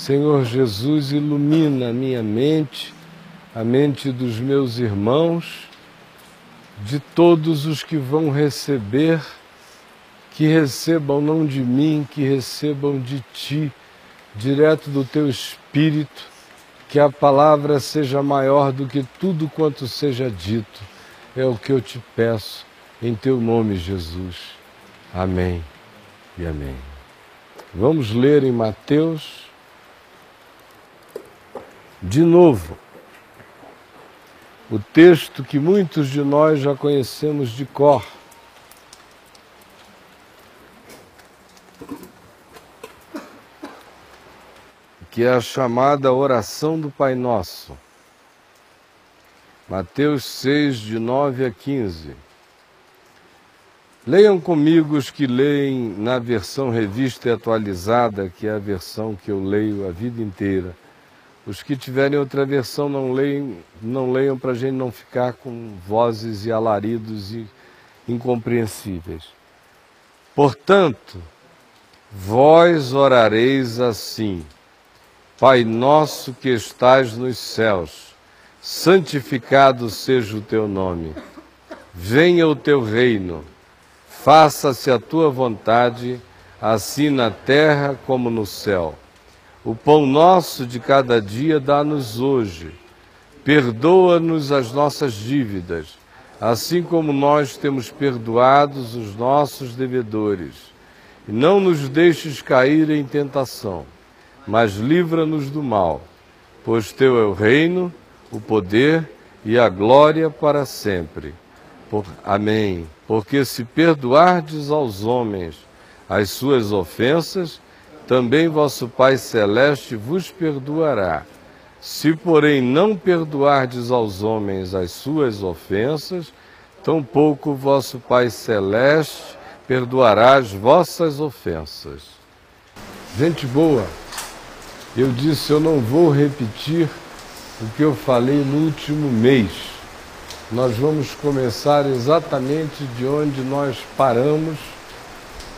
Senhor Jesus, ilumina a minha mente, a mente dos meus irmãos, de todos os que vão receber, que recebam não de mim, que recebam de Ti, direto do Teu Espírito, que a palavra seja maior do que tudo quanto seja dito. É o que eu te peço, em Teu nome, Jesus. Amém e amém. Vamos ler em Mateus, de novo, o texto que muitos de nós já conhecemos de cor. Que é a chamada oração do Pai Nosso. Mateus 6, de 9 a 15. Leiam comigo os que leem na versão revista e atualizada, que é a versão que eu leio a vida inteira. Os que tiverem outra versão não leiam para a gente não ficar com vozes e alaridos incompreensíveis. Portanto, vós orareis assim: Pai nosso que estais nos céus, santificado seja o teu nome. Venha o teu reino. Faça-se a tua vontade, assim na terra como no céu. O pão nosso de cada dia dá-nos hoje. Perdoa-nos as nossas dívidas, assim como nós temos perdoados os nossos devedores. E não nos deixes cair em tentação, mas livra-nos do mal, pois teu é o reino, o poder e a glória para sempre. Amém. Porque se perdoardes aos homens as suas ofensas, também vosso Pai Celeste vos perdoará. Se, porém, não perdoardes aos homens as suas ofensas, tampouco vosso Pai Celeste perdoará as vossas ofensas. Gente boa, eu disse, eu não vou repetir o que eu falei no último mês. Nós vamos começar exatamente de onde nós paramos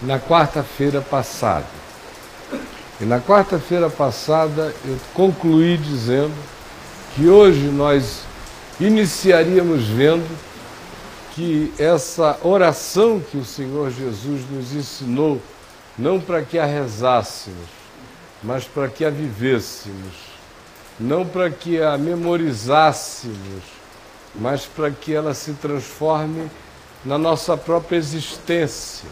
na quarta-feira passada. E na quarta-feira passada eu concluí dizendo que hoje nós iniciaríamos vendo que essa oração que o Senhor Jesus nos ensinou, não para que a rezássemos, mas para que a vivêssemos, não para que a memorizássemos, mas para que ela se transforme na nossa própria existência,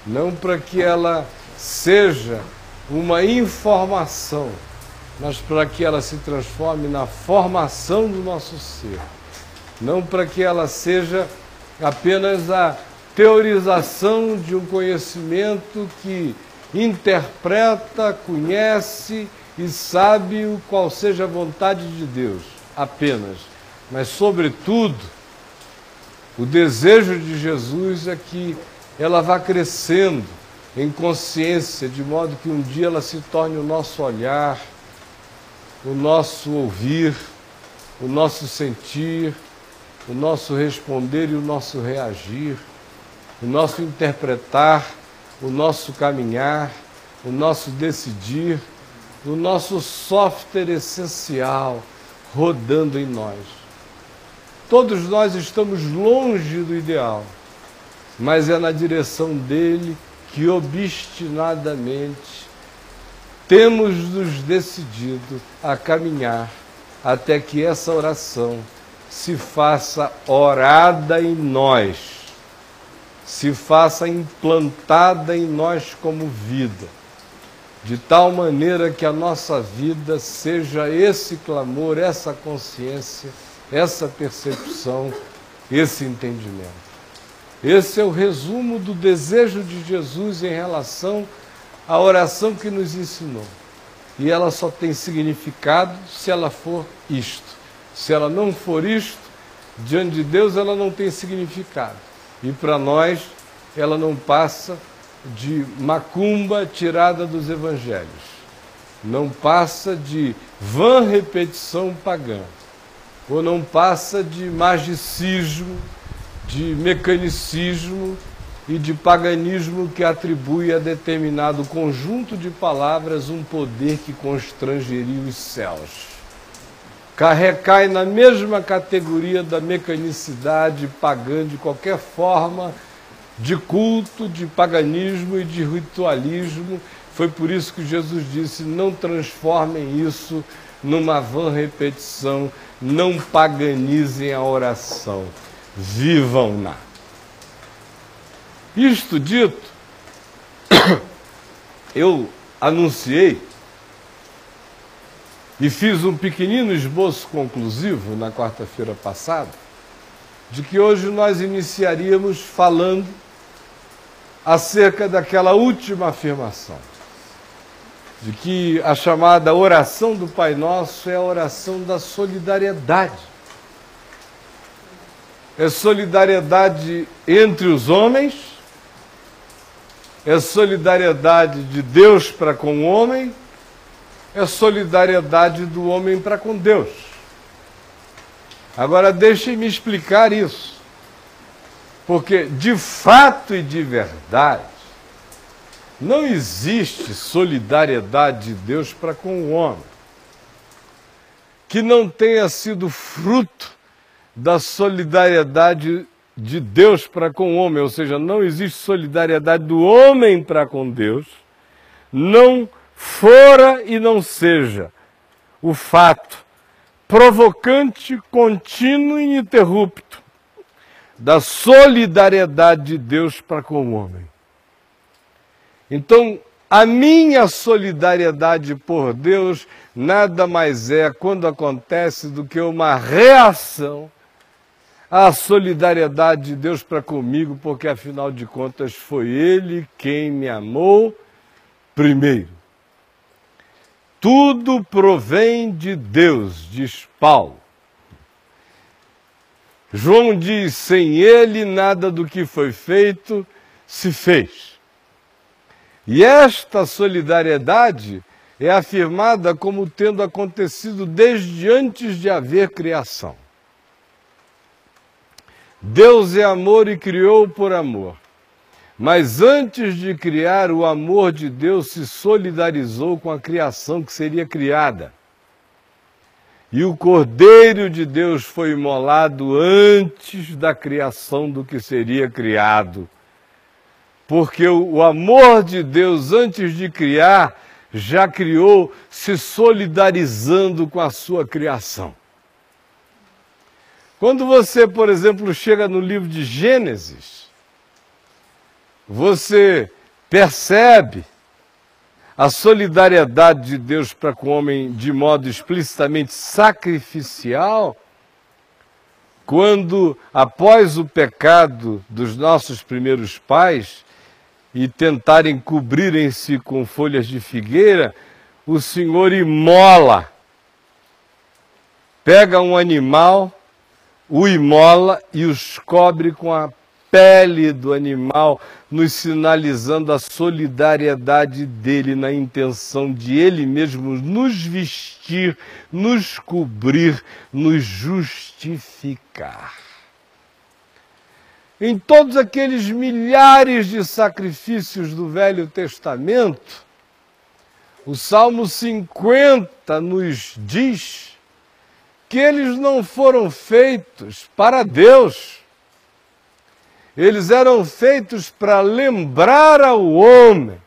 não para que ela seja uma informação, mas para que ela se transforme na formação do nosso ser, não para que ela seja apenas a teorização de um conhecimento que interpreta, conhece e sabe qual seja a vontade de Deus, apenas. Mas, sobretudo, o desejo de Jesus é que ela vá crescendo em consciência, de modo que um dia ela se torne o nosso olhar, o nosso ouvir, o nosso sentir, o nosso responder e o nosso reagir, o nosso interpretar, o nosso caminhar, o nosso decidir, o nosso software essencial rodando em nós. Todos nós estamos longe do ideal, mas é na direção dele que obstinadamente temos nos decidido a caminhar até que essa oração se faça orada em nós, se faça implantada em nós como vida, de tal maneira que a nossa vida seja esse clamor, essa consciência, essa percepção, esse entendimento. Esse é o resumo do desejo de Jesus em relação à oração que nos ensinou. E ela só tem significado se ela for isto. Se ela não for isto, diante de Deus ela não tem significado. E para nós ela não passa de macumba tirada dos evangelhos. Não passa de vã repetição pagã. Ou não passa de magicismo, de mecanicismo, e de paganismo que atribui a determinado conjunto de palavras um poder que constrangeria os céus. Recai na mesma categoria da mecanicidade pagã de qualquer forma de culto, de paganismo e de ritualismo. Foi por isso que Jesus disse: não transformem isso numa vã repetição, não paganizem a oração, vivam-na. Isto dito, eu anunciei e fiz um pequenino esboço conclusivo na quarta-feira passada, de que hoje nós iniciaríamos falando acerca daquela última afirmação, de que a chamada oração do Pai Nosso é a oração da solidariedade. É solidariedade entre os homens, é solidariedade de Deus para com o homem, é solidariedade do homem para com Deus. Agora deixem-me explicar isso, porque de fato e de verdade não existe solidariedade de Deus para com o homem que não tenha sido fruto da solidariedade de Deus para com o homem, ou seja, não existe solidariedade do homem para com Deus, não fora e não seja o fato provocante, contínuo e ininterrupto da solidariedade de Deus para com o homem. Então, a minha solidariedade por Deus nada mais é, quando acontece, do que uma reação à solidariedade de Deus para comigo, porque afinal de contas foi Ele quem me amou primeiro. Tudo provém de Deus, diz Paulo. João diz: sem Ele nada do que foi feito se fez. E esta solidariedade é afirmada como tendo acontecido desde antes de haver criação. Deus é amor e criou por amor. Mas antes de criar, o amor de Deus se solidarizou com a criação que seria criada. E o Cordeiro de Deus foi imolado antes da criação do que seria criado. Porque o amor de Deus, antes de criar, já criou, se solidarizando com a sua criação. Quando você, por exemplo, chega no livro de Gênesis, você percebe a solidariedade de Deus para com o homem de modo explicitamente sacrificial, quando, após o pecado dos nossos primeiros pais e tentarem cobrirem-se com folhas de figueira, o Senhor imola, pega um animal, o imola e os cobre com a pele do animal, nos sinalizando a solidariedade dele na intenção de ele mesmo nos vestir, nos cobrir, nos justificar. Em todos aqueles milhares de sacrifícios do Velho Testamento, o Salmo 50 nos diz que eles não foram feitos para Deus. Eles eram feitos para lembrar ao homem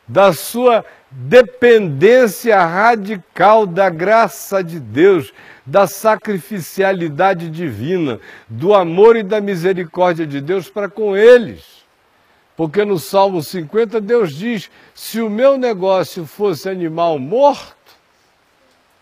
da sua dependência radical da graça de Deus, da sacrificialidade divina, do amor e da misericórdia de Deus para com eles. Porque no Salmo 50 Deus diz: se o meu negócio fosse animal morto,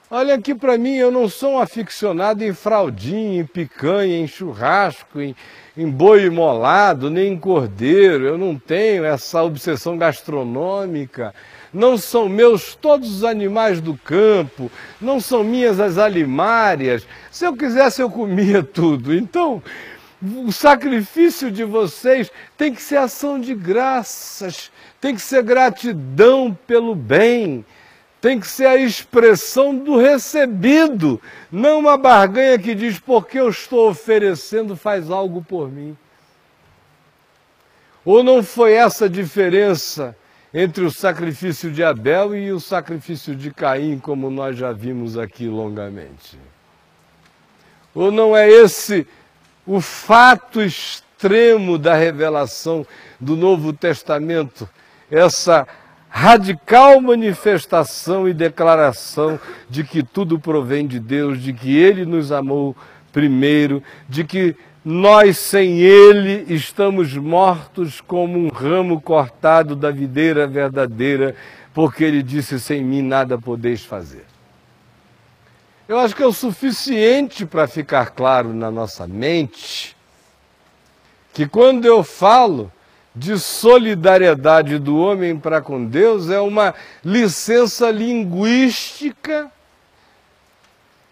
olha aqui para mim, eu não sou um aficionado em fraldinha, em picanha, em churrasco, em boi imolado, nem em cordeiro. Eu não tenho essa obsessão gastronômica. Não são meus todos os animais do campo, não são minhas as alimárias. Se eu quisesse, eu comia tudo. Então, o sacrifício de vocês tem que ser ação de graças, tem que ser gratidão pelo bem, tem que ser a expressão do recebido, não uma barganha que diz: porque eu estou oferecendo, faz algo por mim. Ou não foi essa a diferença entre o sacrifício de Abel e o sacrifício de Caim, como nós já vimos aqui longamente? Ou não é esse o fato extremo da revelação do Novo Testamento, essa radical manifestação e declaração de que tudo provém de Deus, de que Ele nos amou primeiro, de que nós sem Ele estamos mortos como um ramo cortado da videira verdadeira, porque Ele disse, sem mim nada podeis fazer. Eu acho que é o suficiente para ficar claro na nossa mente que quando eu falo de solidariedade do homem para com Deus, é uma licença linguística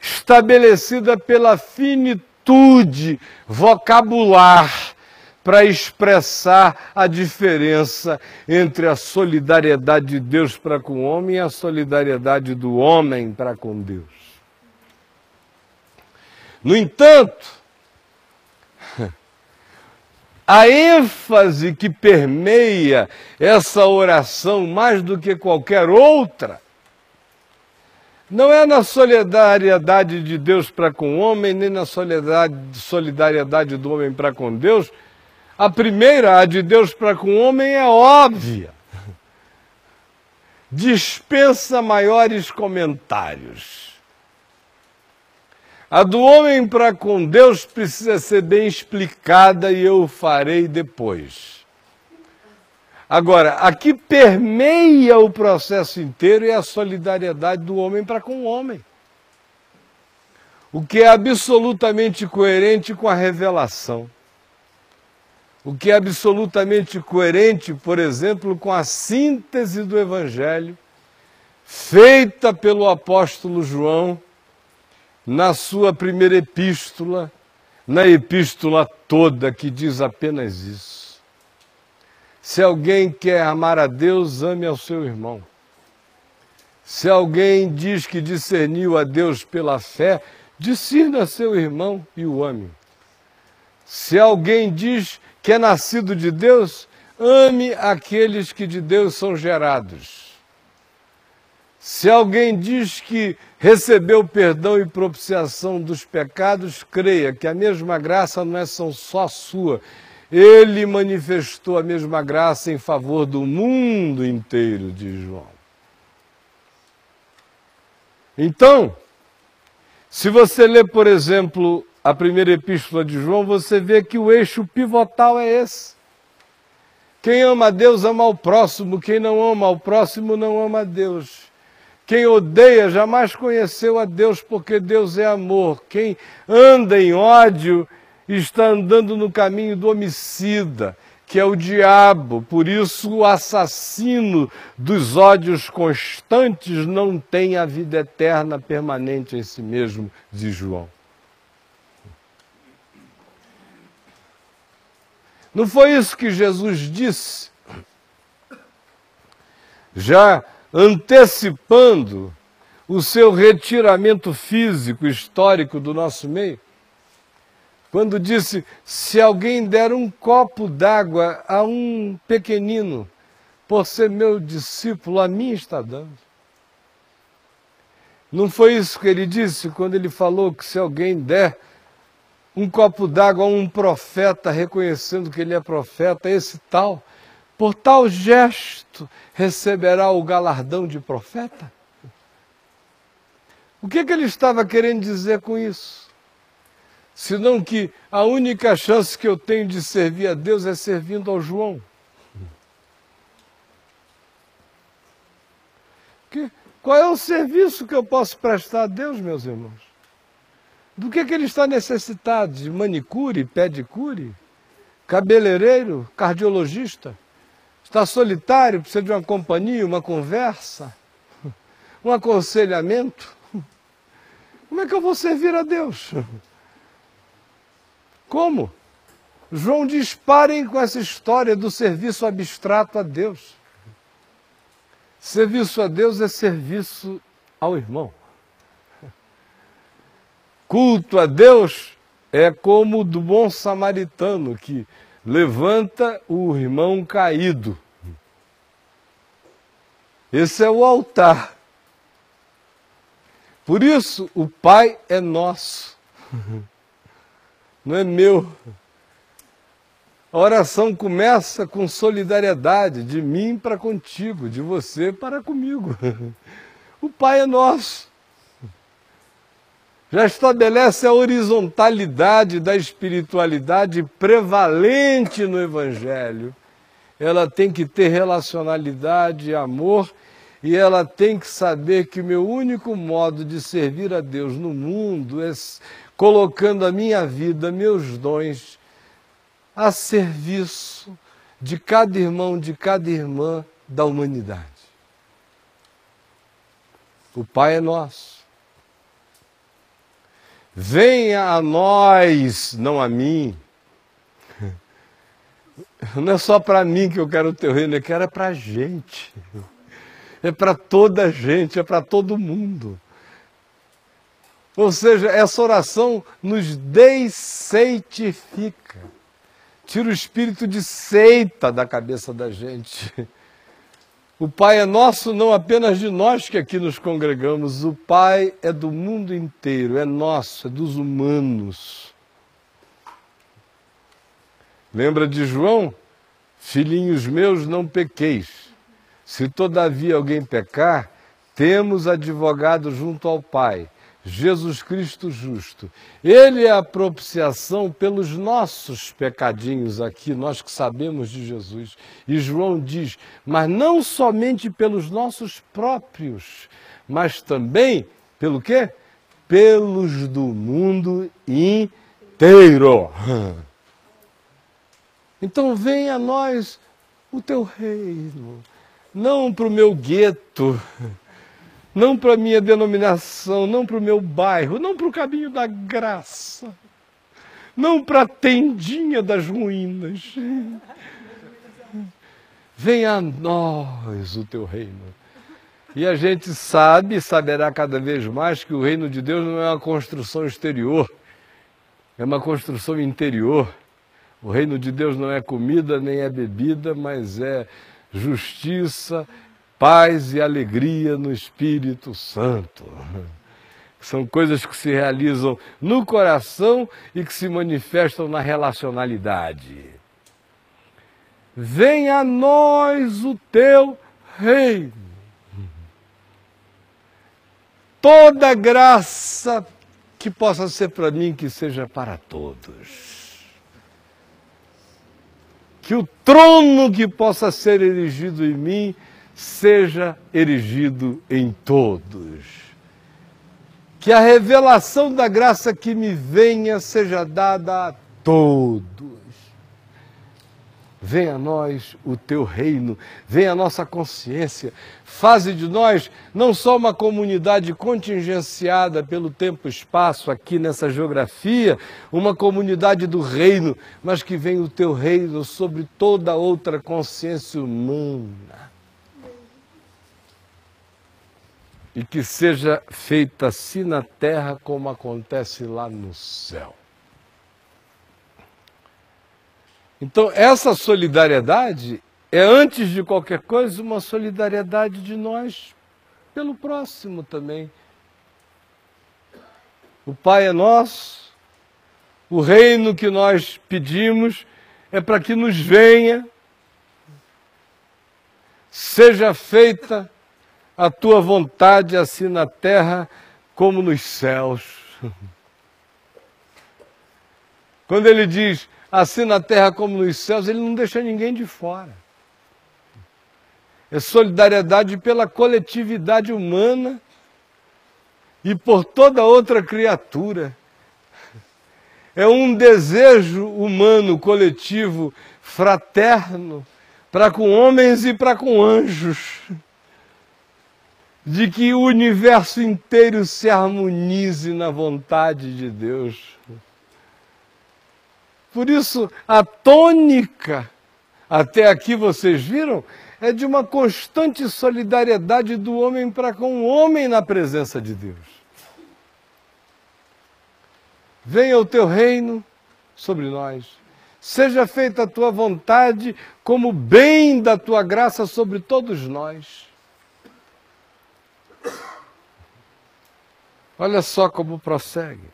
estabelecida pela finitude vocabular para expressar a diferença entre a solidariedade de Deus para com o homem e a solidariedade do homem para com Deus. No entanto, a ênfase que permeia essa oração mais do que qualquer outra não é na solidariedade de Deus para com o homem, nem na solidariedade do homem para com Deus. A primeira, a de Deus para com o homem, é óbvia. Dispensa maiores comentários. A do homem para com Deus precisa ser bem explicada e eu o farei depois. Agora, a que permeia o processo inteiro é a solidariedade do homem para com o homem. O que é absolutamente coerente com a revelação. O que é absolutamente coerente, por exemplo, com a síntese do Evangelho, feita pelo apóstolo João, na sua primeira epístola, na epístola toda, que diz apenas isso. Se alguém quer amar a Deus, ame ao seu irmão. Se alguém diz que discerniu a Deus pela fé, discirna seu irmão e o ame. Se alguém diz que é nascido de Deus, ame aqueles que de Deus são gerados. Se alguém diz que recebeu perdão e propiciação dos pecados, creia que a mesma graça não é só sua. Ele manifestou a mesma graça em favor do mundo inteiro, diz João. Então, se você lê, por exemplo, a primeira epístola de João, você vê que o eixo pivotal é esse. Quem ama a Deus ama ao próximo, quem não ama ao próximo não ama a Deus. Quem odeia jamais conheceu a Deus, porque Deus é amor. Quem anda em ódio está andando no caminho do homicida, que é o diabo. Por isso, o assassino dos ódios constantes não tem a vida eterna permanente em si mesmo, diz João. Não foi isso que Jesus disse? Já antecipando o seu retiramento físico, histórico do nosso meio, quando disse, se alguém der um copo d'água a um pequenino, por ser meu discípulo, a mim está dando. Não foi isso que ele disse quando ele falou que se alguém der um copo d'água a um profeta, reconhecendo que ele é profeta, esse tal, por tal gesto, receberá o galardão de profeta? O que ele estava querendo dizer com isso? Senão que a única chance que eu tenho de servir a Deus é servindo ao João. Qual é o serviço que eu posso prestar a Deus, meus irmãos? Do que ele está necessitado? De manicure, pedicure, cabeleireiro, cardiologista? Está solitário, precisa de uma companhia, uma conversa, um aconselhamento? Como é que eu vou servir a Deus? Como? João diz, parem com essa história do serviço abstrato a Deus. Serviço a Deus é serviço ao irmão. Culto a Deus é como o do bom samaritano, que levanta o irmão caído. Esse é o altar. Por isso, o Pai é nosso, não é meu. A oração começa com solidariedade, de mim para contigo, de você para comigo. O Pai é nosso. Já estabelece a horizontalidade da espiritualidade prevalente no Evangelho. Ela tem que ter relacionalidade, amor, e ela tem que saber que o meu único modo de servir a Deus no mundo é colocando a minha vida, meus dons, a serviço de cada irmão, de cada irmã da humanidade. O Pai é nosso. Venha a nós, não a mim. Não é só para mim que eu quero o teu reino, eu quero é para a gente. É para toda a gente, é para todo mundo. Ou seja, essa oração nos desseitifica. Tira o espírito de seita da cabeça da gente. O Pai é nosso, não apenas de nós que aqui nos congregamos. O Pai é do mundo inteiro, é nosso, é dos humanos. Lembra de João? Filhinhos meus, não pequeis. Se todavia alguém pecar, temos advogado junto ao Pai, Jesus Cristo justo. Ele é a propiciação pelos nossos pecadinhos aqui, nós que sabemos de Jesus. E João diz, mas não somente pelos nossos próprios, mas também, pelo quê? Pelos do mundo inteiro. Então venha a nós o teu reino. Não para o meu gueto, não para a minha denominação, não para o meu bairro, não para o caminho da graça, não para a tendinha das ruínas. Venha a nós o teu reino. E a gente sabe, saberá cada vez mais que o reino de Deus não é uma construção exterior, é uma construção interior. O reino de Deus não é comida nem é bebida, mas é justiça, paz e alegria no Espírito Santo. São coisas que se realizam no coração e que se manifestam na relacionalidade. Venha a nós o teu reino. Toda graça que possa ser para mim, que seja para todos. Que o trono que possa ser erigido em mim, seja erigido em todos. Que a revelação da graça que me venha seja dada a todos. Venha a nós o teu reino, venha a nossa consciência, faze de nós não só uma comunidade contingenciada pelo tempo e espaço aqui nessa geografia, uma comunidade do reino, mas que venha o teu reino sobre toda outra consciência humana. E que seja feita assim na terra como acontece lá no céu. Então, essa solidariedade é, antes de qualquer coisa, uma solidariedade de nós pelo próximo também. O Pai é nosso, o reino que nós pedimos é para que nos venha, seja feita a tua vontade, assim na terra como nos céus. Quando ele diz assim na terra como nos céus, ele não deixa ninguém de fora. É solidariedade pela coletividade humana e por toda outra criatura. É um desejo humano, coletivo, fraterno, para com homens e para com anjos, de que o universo inteiro se harmonize na vontade de Deus. Por isso, a tônica, até aqui vocês viram, é de uma constante solidariedade do homem para com o homem na presença de Deus. Venha o teu reino sobre nós, Seja feita a tua vontade, como bem da tua graça sobre todos nós. Olha só como prossegue.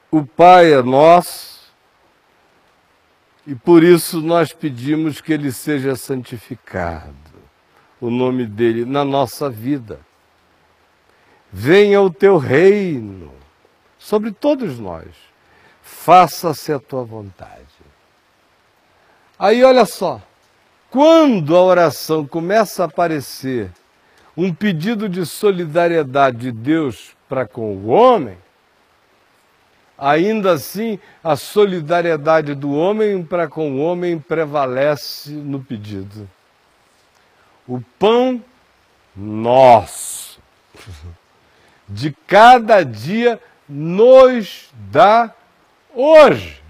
O Pai é nosso e por isso nós pedimos que Ele seja santificado, o nome dEle na nossa vida. Venha o teu reino sobre todos nós. Faça-se a tua vontade. Aí olha só, quando a oração começa a aparecer um pedido de solidariedade de Deus para com o homem, ainda assim a solidariedade do homem para com o homem prevalece no pedido. O pão nosso de cada dia nos dá hoje.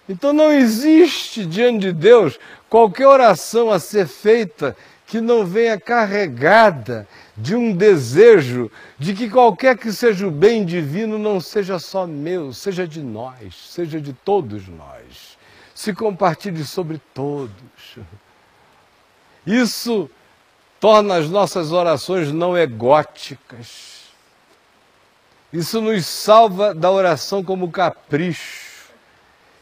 Então não existe diante de Deus qualquer oração a ser feita que não venha carregada de um desejo de que qualquer que seja o bem divino não seja só meu, seja de nós, seja de todos nós. Se compartilhe sobre todos. Isso torna as nossas orações não egóticas. Isso nos salva da oração como capricho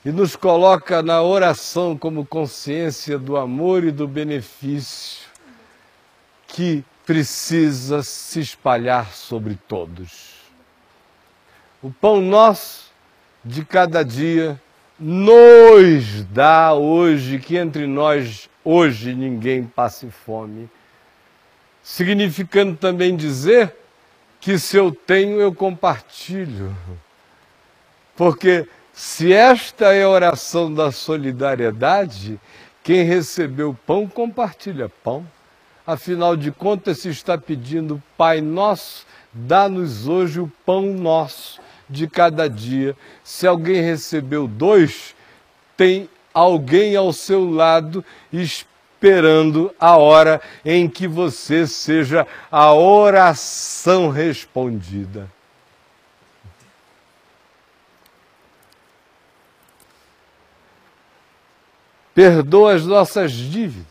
e nos coloca na oração como consciência do amor e do benefício que precisa se espalhar sobre todos. O pão nosso de cada dia nos dá hoje, que entre nós hoje ninguém passe fome. Significando também dizer que se eu tenho, eu compartilho. Porque se esta é a oração da solidariedade, quem recebeu pão, compartilha pão. Afinal de contas, se está pedindo, Pai nosso, dá-nos hoje o pão nosso de cada dia. Se alguém recebeu 2, tem alguém ao seu lado esperando a hora em que você seja a oração respondida. Perdoa as nossas dívidas.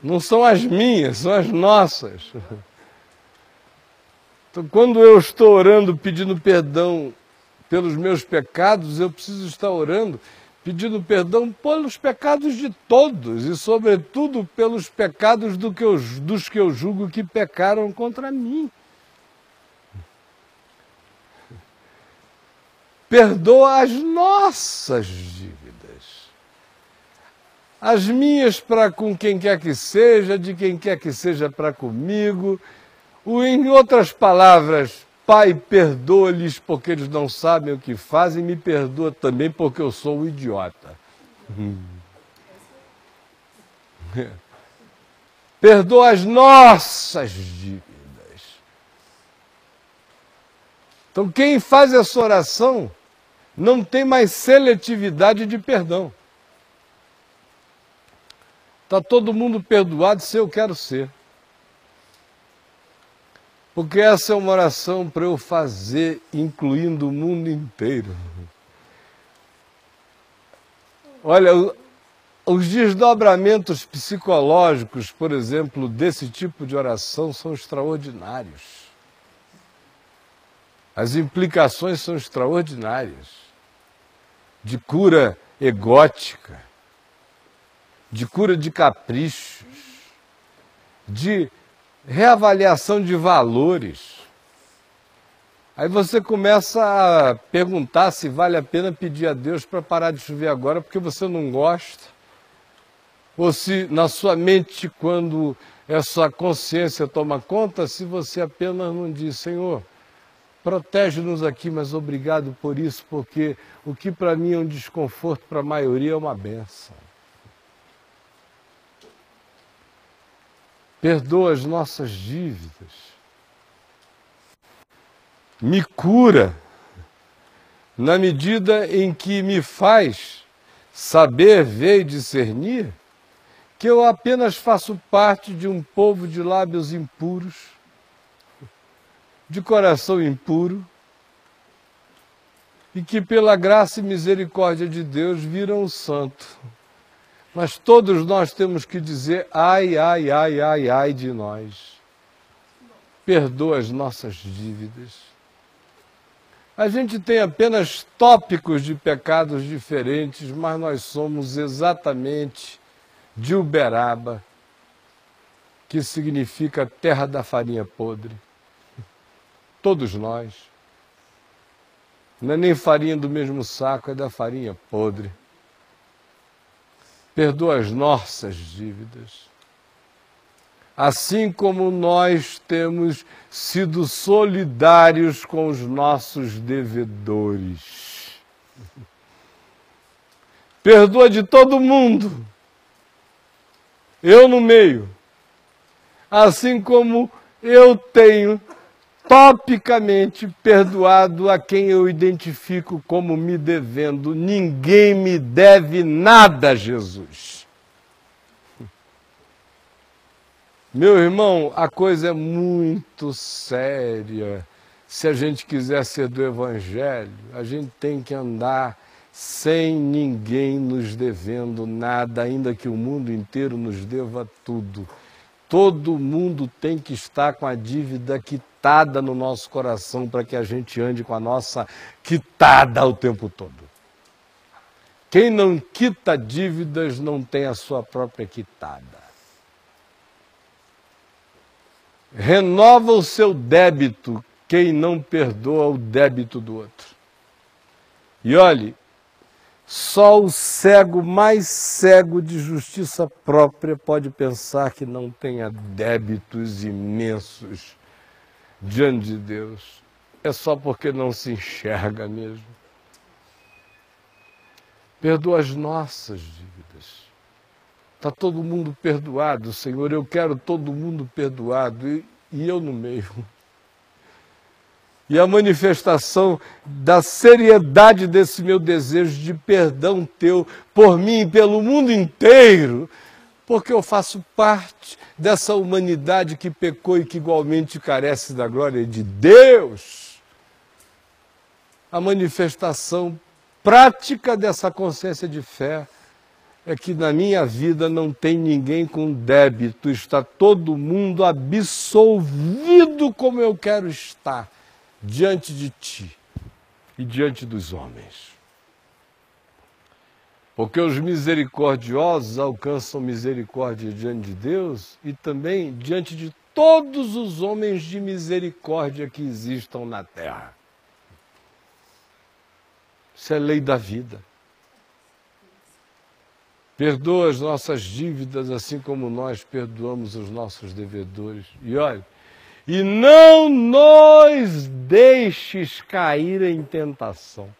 Não são as minhas, são as nossas. Então, quando eu estou orando, pedindo perdão pelos meus pecados, eu preciso estar orando, pedindo perdão pelos pecados de todos e, sobretudo, pelos pecados dos que eu julgo que pecaram contra mim. Perdoa as nossas dívidas. As minhas para com quem quer que seja, de quem quer que seja para comigo. Em outras palavras, Pai, perdoa-lhes porque eles não sabem o que fazem, me perdoa também porque eu sou um idiota. Perdoa as nossas dívidas. Então, quem faz essa oração não tem mais seletividade de perdão. Está todo mundo perdoado se eu quero ser. Porque essa é uma oração para eu fazer, incluindo o mundo inteiro. Olha, os desdobramentos psicológicos, por exemplo, desse tipo de oração são extraordinários. As implicações são extraordinárias. De cura egótica, de cura de caprichos, de reavaliação de valores. Aí você começa a perguntar se vale a pena pedir a Deus para parar de chover agora porque você não gosta. Ou se na sua mente, quando essa consciência toma conta, se você apenas não diz, Senhor, protege-nos aqui, mas obrigado por isso, porque o que para mim é um desconforto, para a maioria é uma bênção. Perdoa as nossas dívidas. Me cura na medida em que me faz saber, ver e discernir que eu apenas faço parte de um povo de lábios impuros, de coração impuro, e que pela graça e misericórdia de Deus viram o santo. Mas todos nós temos que dizer, ai, ai, ai, ai, ai de nós. Perdoa as nossas dívidas. A gente tem apenas tópicos de pecados diferentes, mas nós somos exatamente de Uberaba, que significa terra da farinha podre. Todos nós. Não é nem farinha do mesmo saco, é da farinha podre. Perdoa as nossas dívidas. Assim como nós temos sido solidários com os nossos devedores. Perdoa de todo mundo. Eu no meio. Assim como eu tenho topicamente perdoado a quem eu identifico como me devendo. Ninguém me deve nada, Jesus. Meu irmão, a coisa é muito séria. Se a gente quiser ser do Evangelho, a gente tem que andar sem ninguém nos devendo nada, ainda que o mundo inteiro nos deva tudo. Todo mundo tem que estar com a dívida quitada no nosso coração para que a gente ande com a nossa quitada o tempo todo. Quem não quita dívidas não tem a sua própria quitada. Renova o seu débito quem não perdoa o débito do outro. E olhe, só o cego mais cego de justiça própria pode pensar que não tenha débitos imensos diante de Deus. É só porque não se enxerga mesmo. Perdoa as nossas dívidas. Está todo mundo perdoado, Senhor. Eu quero todo mundo perdoado e eu no meio. E a manifestação da seriedade desse meu desejo de perdão teu por mim e pelo mundo inteiro, porque eu faço parte dessa humanidade que pecou e que igualmente carece da glória de Deus. A manifestação prática dessa consciência de fé é que na minha vida não tem ninguém com débito, está todo mundo absolvido como eu quero estar diante de ti e diante dos homens. Porque os misericordiosos alcançam misericórdia diante de Deus e também diante de todos os homens de misericórdia que existam na terra. Isso é lei da vida. Perdoa as nossas dívidas assim como nós perdoamos os nossos devedores. E olha, e não nos deixes cair em tentação.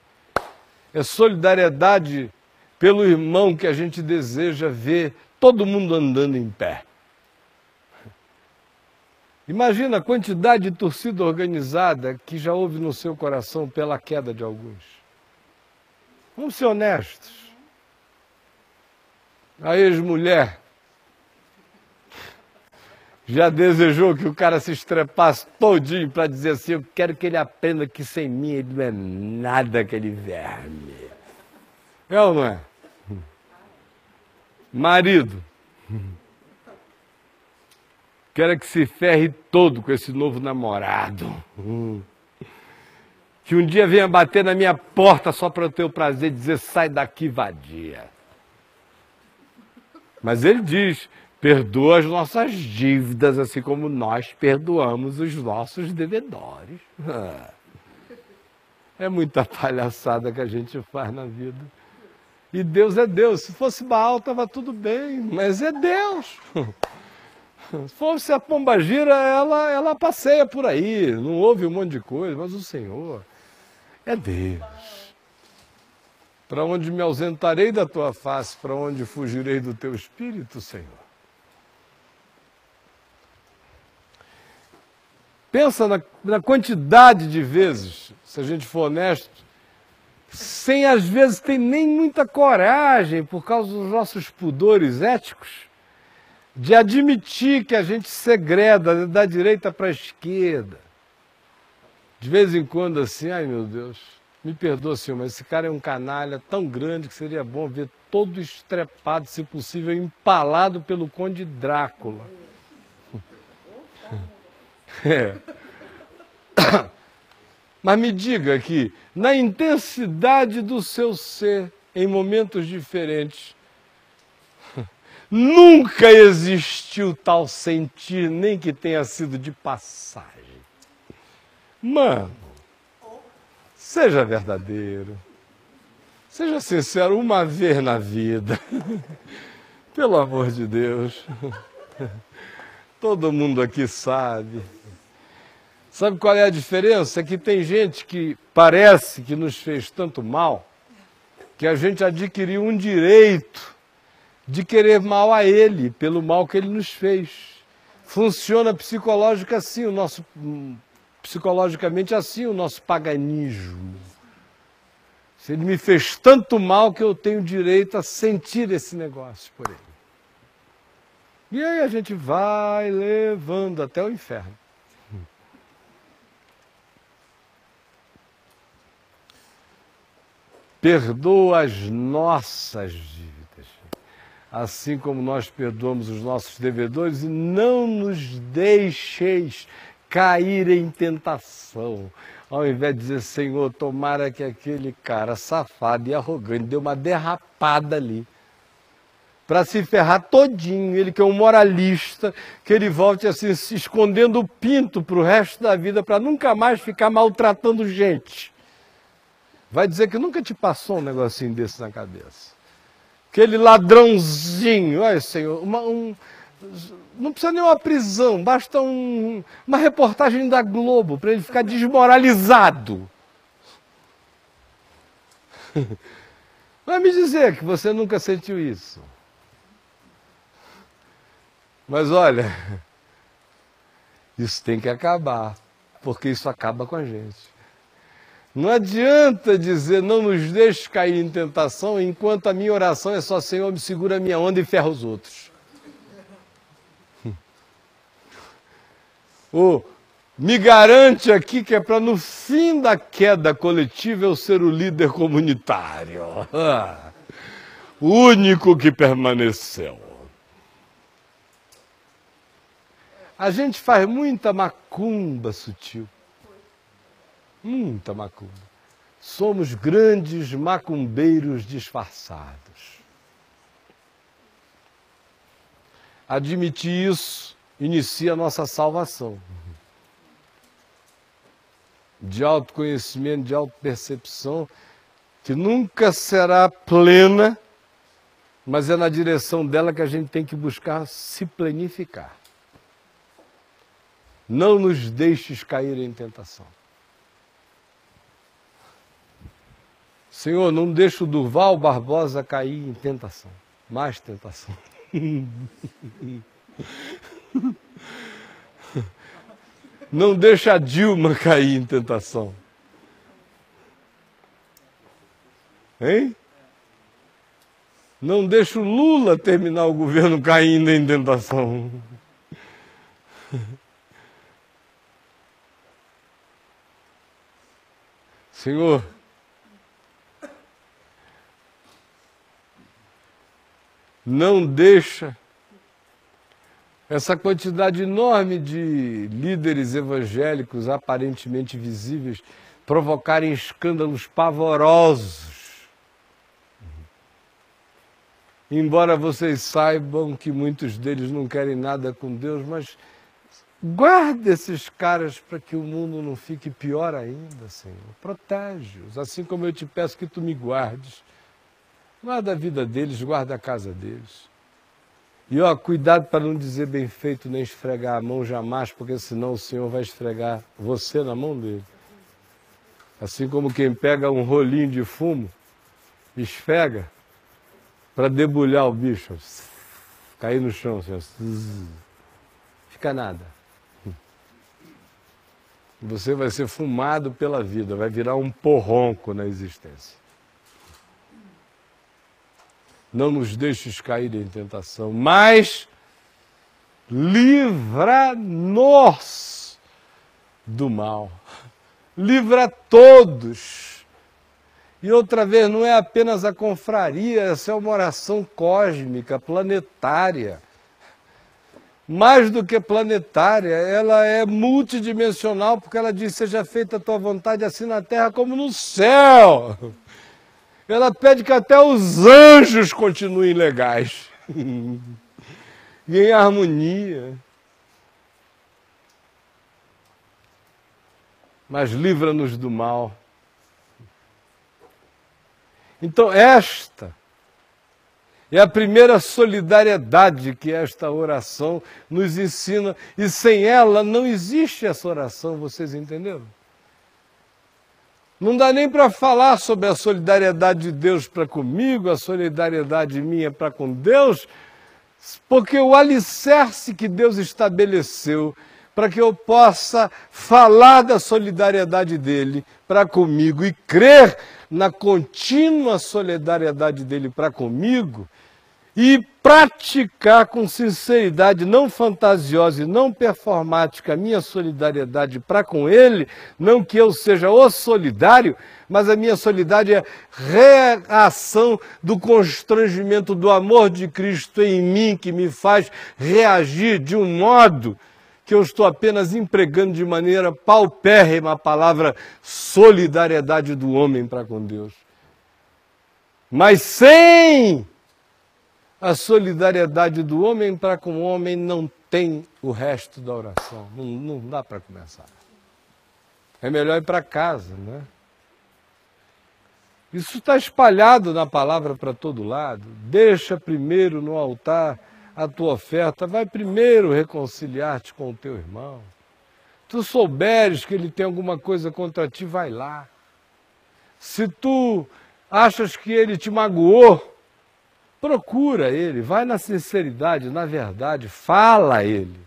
É solidariedade pelo irmão que a gente deseja ver todo mundo andando em pé. Imagina a quantidade de torcida organizada que já houve no seu coração pela queda de alguns. Vamos ser honestos. A ex-mulher já desejou que o cara se estrepasse todinho para dizer assim, eu quero que ele aprenda que sem mim ele não é nada, aquele verme. É ou não é? Marido, quero que se ferre todo com esse novo namorado. Que um dia venha bater na minha porta só para eu ter o prazer de dizer, sai daqui, vadia. Mas ele diz, perdoa as nossas dívidas, assim como nós perdoamos os nossos devedores. É muita palhaçada que a gente faz na vida. E Deus é Deus. Se fosse Baal, estava tudo bem, mas é Deus. Se fosse a pombagira, ela passeia por aí, não ouve um monte de coisa, mas o Senhor é Deus. Para onde me ausentarei da tua face, para onde fugirei do teu espírito, Senhor? Pensa na quantidade de vezes, se a gente for honesto, sem às vezes ter nem muita coragem, por causa dos nossos pudores éticos, de admitir que a gente segreda da direita para a esquerda. De vez em quando assim, ai meu Deus, me perdoa, senhor, mas esse cara é um canalha tão grande que seria bom ver todo estrepado, se possível, empalado pelo Conde Drácula. É. Mas me diga que, na intensidade do seu ser, em momentos diferentes, nunca existiu tal sentir, nem que tenha sido de passagem. Mano, seja verdadeiro. Seja sincero uma vez na vida. Pelo amor de Deus. Todo mundo aqui sabe. Sabe qual é a diferença? É que tem gente que parece que nos fez tanto mal que a gente adquiriu um direito de querer mal a ele, pelo mal que ele nos fez. Funciona psicologicamente assim o nosso paganismo. Se ele me fez tanto mal que eu tenho direito a sentir esse negócio por ele. E aí a gente vai levando até o inferno. Perdoa as nossas dívidas, assim como nós perdoamos os nossos devedores, e não nos deixeis cair em tentação. Ao invés de dizer, Senhor, tomara que aquele cara safado e arrogante dê uma derrapada ali, para se ferrar todinho, ele que é um moralista, que ele volte assim, se escondendo o pinto para o resto da vida, para nunca mais ficar maltratando gente. Vai dizer que nunca te passou um negocinho desse na cabeça. Aquele ladrãozinho, olha, Senhor, não precisa nem uma prisão, basta uma reportagem da Globo para ele ficar desmoralizado. Vai me dizer que você nunca sentiu isso. Mas olha, isso tem que acabar, porque isso acaba com a gente. Não adianta dizer, não nos deixe cair em tentação, enquanto a minha oração é só, Senhor, me segura a minha onda e ferra os outros. Ou me garante aqui que é para no fim da queda coletiva eu ser o líder comunitário. O único que permaneceu. A gente faz muita macumba sutil. Muita macumba. Somos grandes macumbeiros disfarçados. Admitir isso inicia a nossa salvação. De autoconhecimento, de autopercepção, que nunca será plena, mas é na direção dela que a gente tem que buscar se planificar. Não nos deixes cair em tentação. Senhor, não deixa o Durval Barbosa cair em tentação. Mais tentação. Não deixa a Dilma cair em tentação. Hein? Não deixa o Lula terminar o governo caindo em tentação. Senhor, não deixa essa quantidade enorme de líderes evangélicos aparentemente visíveis provocarem escândalos pavorosos. Embora vocês saibam que muitos deles não querem nada com Deus, mas guarda esses caras para que o mundo não fique pior ainda, Senhor. Protege-os, assim como eu te peço que tu me guardes. Guarda a vida deles, guarda a casa deles. E ó, cuidado para não dizer bem feito nem esfregar a mão jamais, porque senão o Senhor vai esfregar você na mão dele. Assim como quem pega um rolinho de fumo, esfrega para debulhar o bicho, cair no chão, assim, fica nada. Você vai ser fumado pela vida, vai virar um porronco na existência. Não nos deixes cair em tentação, mas livra-nos do mal. Livra todos. E outra vez, não é apenas a confraria, essa é uma oração cósmica, planetária. Mais do que planetária, ela é multidimensional, porque ela diz, seja feita a tua vontade assim na terra como no céu. Ela pede que até os anjos continuem legais e em harmonia. Mas livra-nos do mal. Então esta é a primeira solidariedade que esta oração nos ensina, e sem ela não existe essa oração, vocês entenderam? Não dá nem para falar sobre a solidariedade de Deus para comigo, a solidariedade minha para com Deus, porque o alicerce que Deus estabeleceu para que eu possa falar da solidariedade dele para comigo e crer na contínua solidariedade dele para comigo e praticar com sinceridade, não fantasiosa e não performática, a minha solidariedade para com ele, não que eu seja o solidário, mas a minha solidariedade é reação do constrangimento do amor de Cristo em mim, que me faz reagir de um modo que eu estou apenas empregando de maneira paupérrima a palavra solidariedade do homem para com Deus. Mas sem a solidariedade do homem para com o homem não tem o resto da oração. Não dá para começar. É melhor ir para casa, né? Isso está espalhado na palavra para todo lado. Deixa primeiro no altar a tua oferta, vai primeiro reconciliar-te com o teu irmão. Tu souberes que ele tem alguma coisa contra ti, vai lá. Se tu achas que ele te magoou, procura ele, vai na sinceridade, na verdade, fala a ele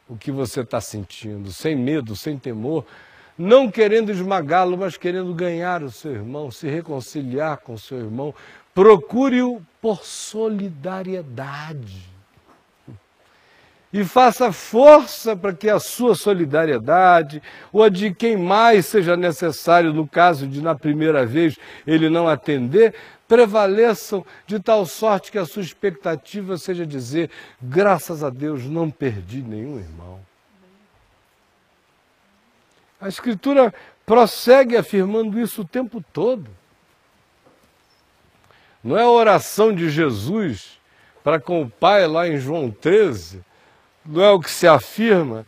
o que você está sentindo, sem medo, sem temor, não querendo esmagá-lo, mas querendo ganhar o seu irmão, se reconciliar com o seu irmão. Procure-o por solidariedade. E faça força para que a sua solidariedade, ou a de quem mais seja necessário, no caso de na primeira vez ele não atender, prevaleçam de tal sorte que a sua expectativa seja dizer, graças a Deus não perdi nenhum irmão. A Escritura prossegue afirmando isso o tempo todo. Não é a oração de Jesus para com o Pai lá em João 13, não é o que se afirma?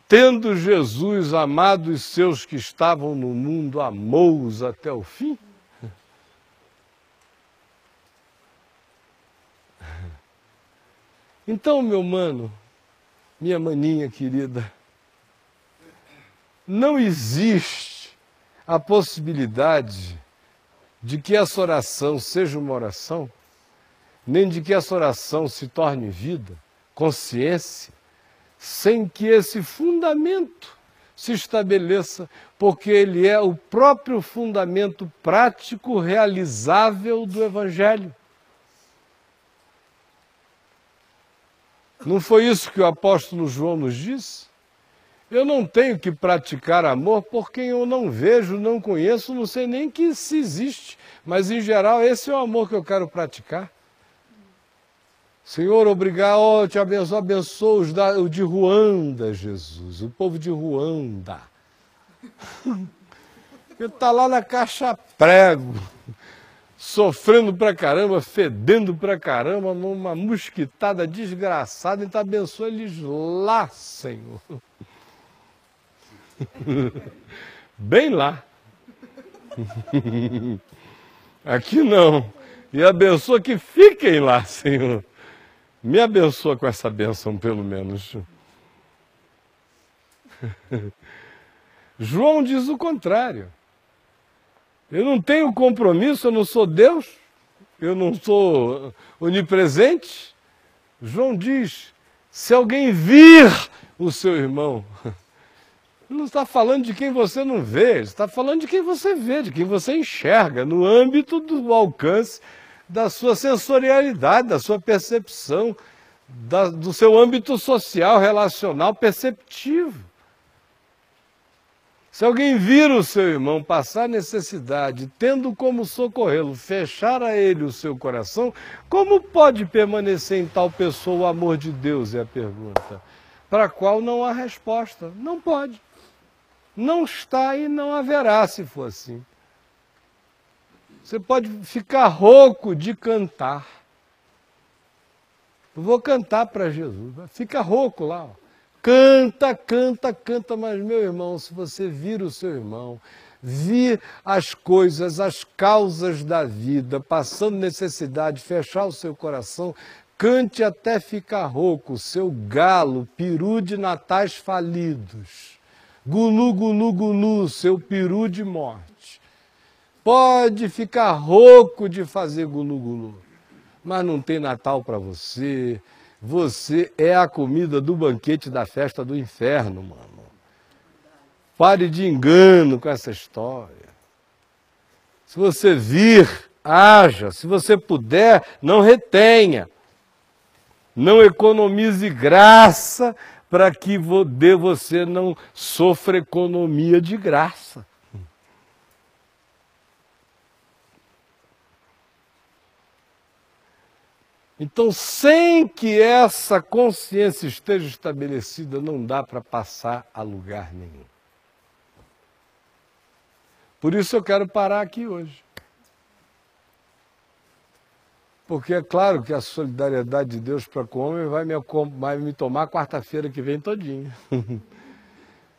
Tendo Jesus amado os seus que estavam no mundo, amou-os até o fim? Então, meu mano, minha maninha querida, não existe a possibilidade de que essa oração seja uma oração, nem de que essa oração se torne vida, consciência, sem que esse fundamento se estabeleça, porque ele é o próprio fundamento prático, realizável do Evangelho. Não foi isso que o apóstolo João nos disse? Eu não tenho que praticar amor por quem eu não vejo, não conheço, não sei nem que se existe. Mas, em geral, esse é o amor que eu quero praticar. Senhor, obrigado, te abençoa o de Ruanda, Jesus, o povo de Ruanda. Ele está lá na caixa prego, sofrendo pra caramba, fedendo pra caramba, numa mosquitada desgraçada, então abençoa eles lá, Senhor. Bem lá. Aqui não. E abençoa que fiquem lá, Senhor. Me abençoa com essa bênção, pelo menos. João diz o contrário. Eu não tenho compromisso, eu não sou Deus, eu não sou onipresente. João diz, se alguém vir o seu irmão, não está falando de quem você não vê, está falando de quem você vê, de quem você enxerga, no âmbito do alcance da sua sensorialidade, da sua percepção, do seu âmbito social, relacional, perceptivo. Se alguém vira o seu irmão passar necessidade, tendo como socorrê-lo, fechar a ele o seu coração, como pode permanecer em tal pessoa o amor de Deus? É a pergunta, para a qual não há resposta. Não pode. Não está e não haverá se for assim. Você pode ficar rouco de cantar. Eu vou cantar para Jesus. Fica rouco lá, ó. Canta, canta, canta, mas meu irmão, se você vir o seu irmão, vir as coisas, as causas da vida, passando necessidade, fechar o seu coração, cante até ficar rouco, seu galo, peru de natais falidos. Gulu, gulu, gulu, seu peru de morte. Pode ficar rouco de fazer gulu, gulu, mas não tem Natal para você. Você é a comida do banquete da festa do inferno, mano. Pare de engano com essa história. Se você vir, haja. Se você puder, não retenha. Não economize graça para que você não sofra economia de graça. Então, sem que essa consciência esteja estabelecida, não dá para passar a lugar nenhum. Por isso eu quero parar aqui hoje. Porque é claro que a solidariedade de Deus para com o homem vai me tomar quarta-feira que vem todinha.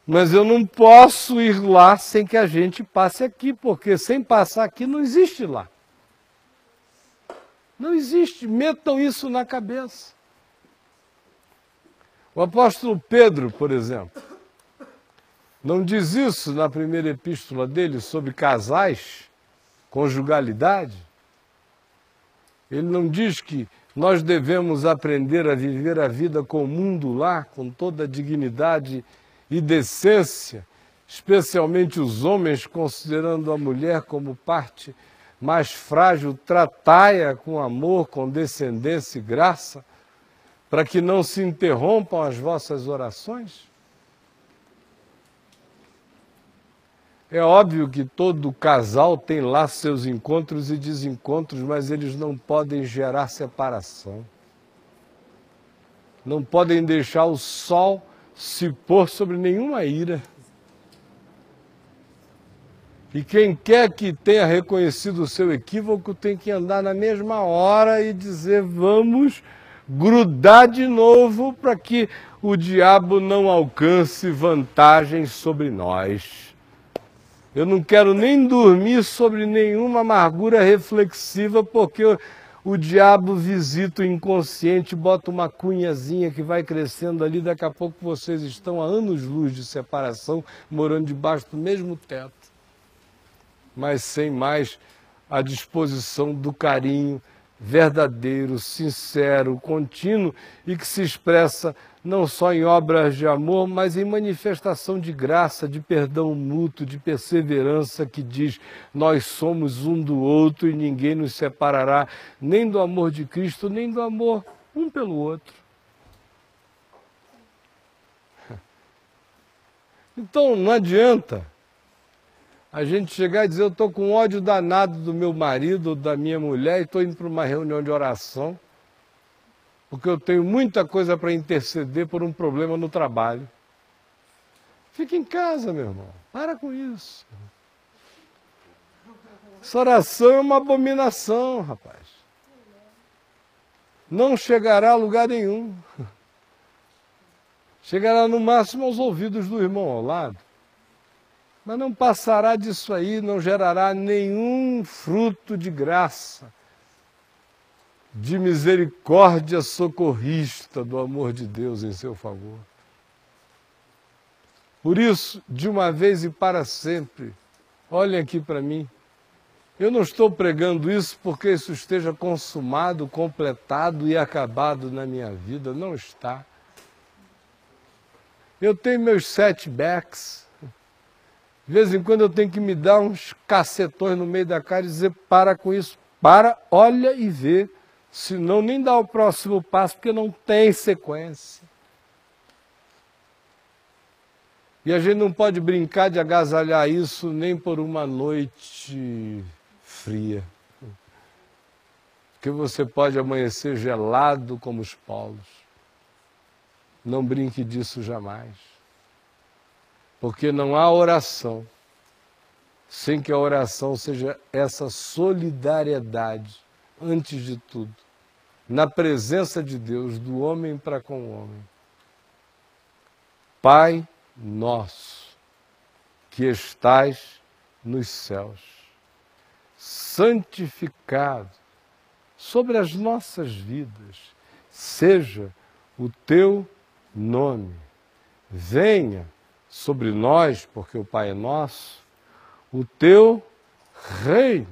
Mas eu não posso ir lá sem que a gente passe aqui, porque sem passar aqui não existe lá. Não existe, metam isso na cabeça. O apóstolo Pedro, por exemplo, não diz isso na primeira epístola dele sobre casais, conjugalidade? Ele não diz que nós devemos aprender a viver a vida com o mundo lá, com toda a dignidade e decência, especialmente os homens, considerando a mulher como parte mais frágil, tratai-a com amor, condescendência e graça, para que não se interrompam as vossas orações? É óbvio que todo casal tem lá seus encontros e desencontros, mas eles não podem gerar separação. Não podem deixar o sol se pôr sobre nenhuma ira. E quem quer que tenha reconhecido o seu equívoco tem que andar na mesma hora e dizer: vamos grudar de novo para que o diabo não alcance vantagem sobre nós. Eu não quero nem dormir sobre nenhuma amargura reflexiva, porque o diabo visita o inconsciente, bota uma cunhazinha que vai crescendo ali, daqui a pouco vocês estão a anos-luz de separação, morando debaixo do mesmo teto, mas sem mais a disposição do carinho verdadeiro, sincero, contínuo e que se expressa não só em obras de amor, mas em manifestação de graça, de perdão mútuo, de perseverança, que diz: nós somos um do outro e ninguém nos separará nem do amor de Cristo, nem do amor um pelo outro. Então não adianta a gente chegar e dizer: eu estou com ódio danado do meu marido ou da minha mulher e estou indo para uma reunião de oração, porque eu tenho muita coisa para interceder por um problema no trabalho. Fica em casa, meu irmão. Para com isso. Essa oração é uma abominação, rapaz. Não chegará a lugar nenhum. Chegará no máximo aos ouvidos do irmão ao lado. Mas não passará disso aí, não gerará nenhum fruto de graça, de misericórdia socorrista do amor de Deus em seu favor. Por isso, de uma vez e para sempre, olhem aqui para mim. Eu não estou pregando isso porque isso esteja consumado, completado e acabado na minha vida. Não está. Eu tenho meus setbacks. De vez em quando eu tenho que me dar uns cacetões no meio da cara e dizer: para com isso, para, olha e vê senão nem dá o próximo passo, porque não tem sequência. E a gente não pode brincar de agasalhar isso nem por uma noite fria. Porque você pode amanhecer gelado como os polos. Não brinque disso jamais. Porque não há oração sem que a oração seja essa solidariedade, antes de tudo, na presença de Deus, do homem para com o homem. Pai nosso, que estais nos céus, santificado sobre as nossas vidas, seja o teu nome. Venha sobre nós, porque o Pai é nosso, o teu reino.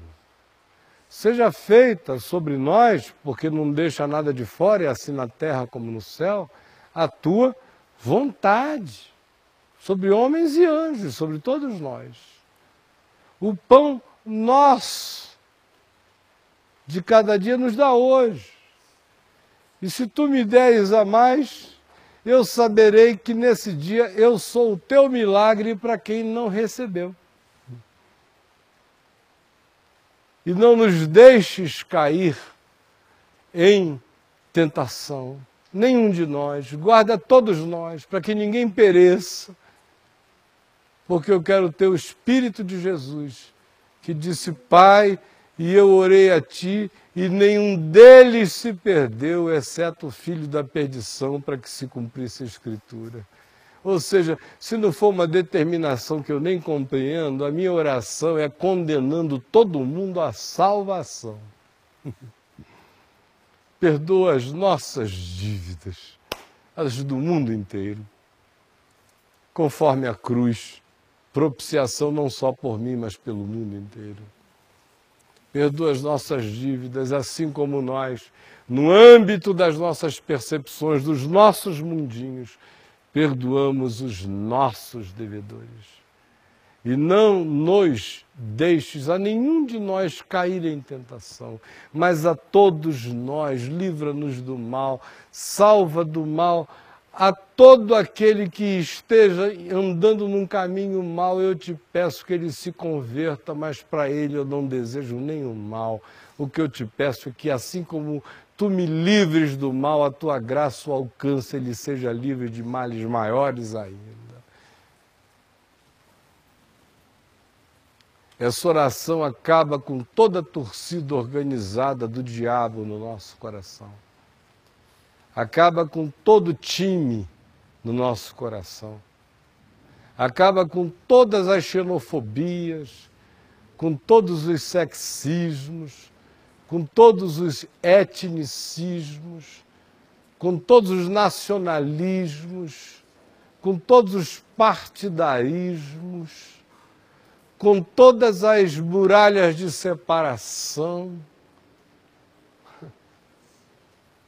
Seja feita sobre nós, porque não deixa nada de fora, é assim na terra como no céu, a tua vontade, sobre homens e anjos, sobre todos nós. O pão nosso de cada dia nos dá hoje. E se tu me deres a mais, eu saberei que nesse dia eu sou o teu milagre para quem não recebeu. E não nos deixes cair em tentação, nenhum de nós, guarda todos nós, para que ninguém pereça, porque eu quero ter o Espírito de Jesus, que disse, Pai, e eu orei a Ti, e nenhum deles se perdeu, exceto o filho da perdição, para que se cumprisse a Escritura. Ou seja, se não for uma determinação que eu nem compreendo, a minha oração é condenando todo mundo à salvação. Perdoa as nossas dívidas, as do mundo inteiro, conforme a cruz, propiciação não só por mim, mas pelo mundo inteiro. Perdoa as nossas dívidas, assim como nós, no âmbito das nossas percepções, dos nossos mundinhos, perdoamos os nossos devedores. E não nos deixes a nenhum de nós cair em tentação, mas a todos nós, livra-nos do mal, salva do mal a todo aquele que esteja andando num caminho mau. Eu te peço que ele se converta, mas para ele eu não desejo nenhum mal. O que eu te peço é que, assim como tu me livres do mal, a tua graça o alcance, ele seja livre de males maiores ainda. Essa oração acaba com toda a torcida organizada do diabo no nosso coração. Acaba com todo o time no nosso coração. Acaba com todas as xenofobias, com todos os sexismos, com todos os etnicismos, com todos os nacionalismos, com todos os partidarismos, com todas as muralhas de separação.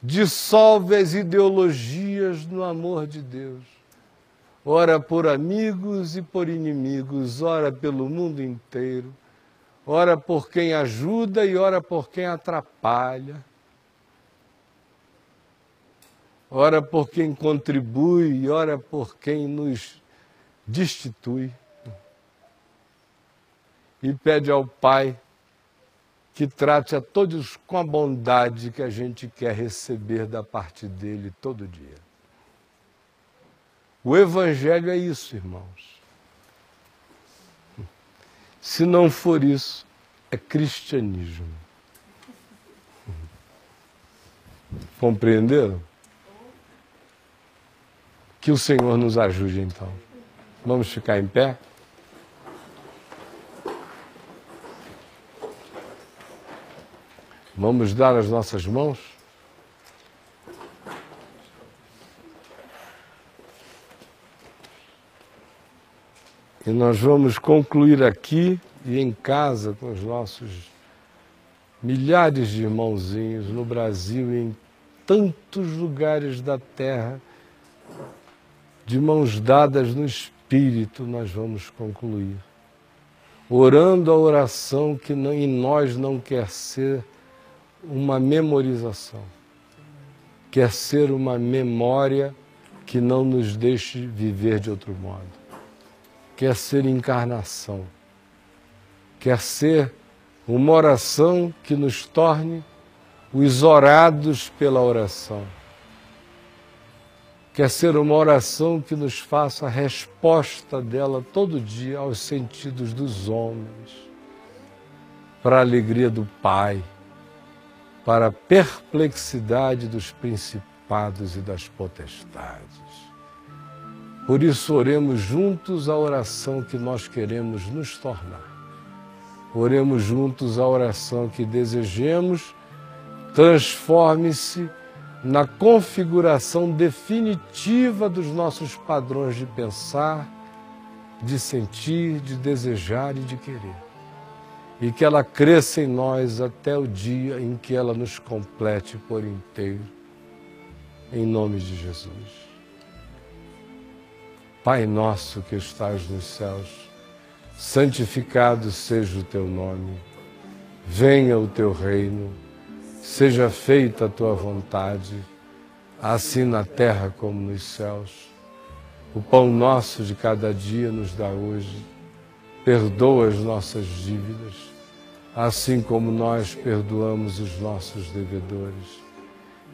Dissolve as ideologias no amor de Deus. Ora por amigos e por inimigos, ora pelo mundo inteiro. Ora por quem ajuda e ora por quem atrapalha. Ora por quem contribui e ora por quem nos destitui. E pede ao Pai que trate a todos com a bondade que a gente quer receber da parte dele todo dia. O Evangelho é isso, irmãos. Se não for isso, é cristianismo. Compreenderam? Que o Senhor nos ajude, então. Vamos ficar em pé? Vamos dar as nossas mãos? E nós vamos concluir aqui e em casa com os nossos milhares de irmãozinhos no Brasil e em tantos lugares da terra, de mãos dadas no Espírito, nós vamos concluir. Orando a oração que em nós não quer ser uma memorização, quer ser uma memória que não nos deixe viver de outro modo, quer ser encarnação, quer ser uma oração que nos torne os orados pela oração, quer ser uma oração que nos faça a resposta dela todo dia aos sentidos dos homens, para a alegria do Pai, para a perplexidade dos principados e das potestades. Por isso, oremos juntos a oração que nós queremos nos tornar. Oremos juntos a oração que desejemos transforme-se na configuração definitiva dos nossos padrões de pensar, de sentir, de desejar e de querer. E que ela cresça em nós até o dia em que ela nos complete por inteiro, em nome de Jesus. Pai nosso que estás nos céus, santificado seja o teu nome, venha o teu reino, seja feita a tua vontade, assim na terra como nos céus. O pão nosso de cada dia nos dá hoje, perdoa as nossas dívidas, assim como nós perdoamos os nossos devedores.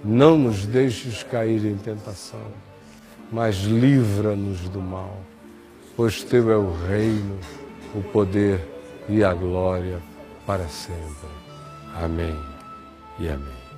Não nos deixes cair em tentação, mas livra-nos do mal, pois teu é o reino, o poder e a glória para sempre. Amém e amém.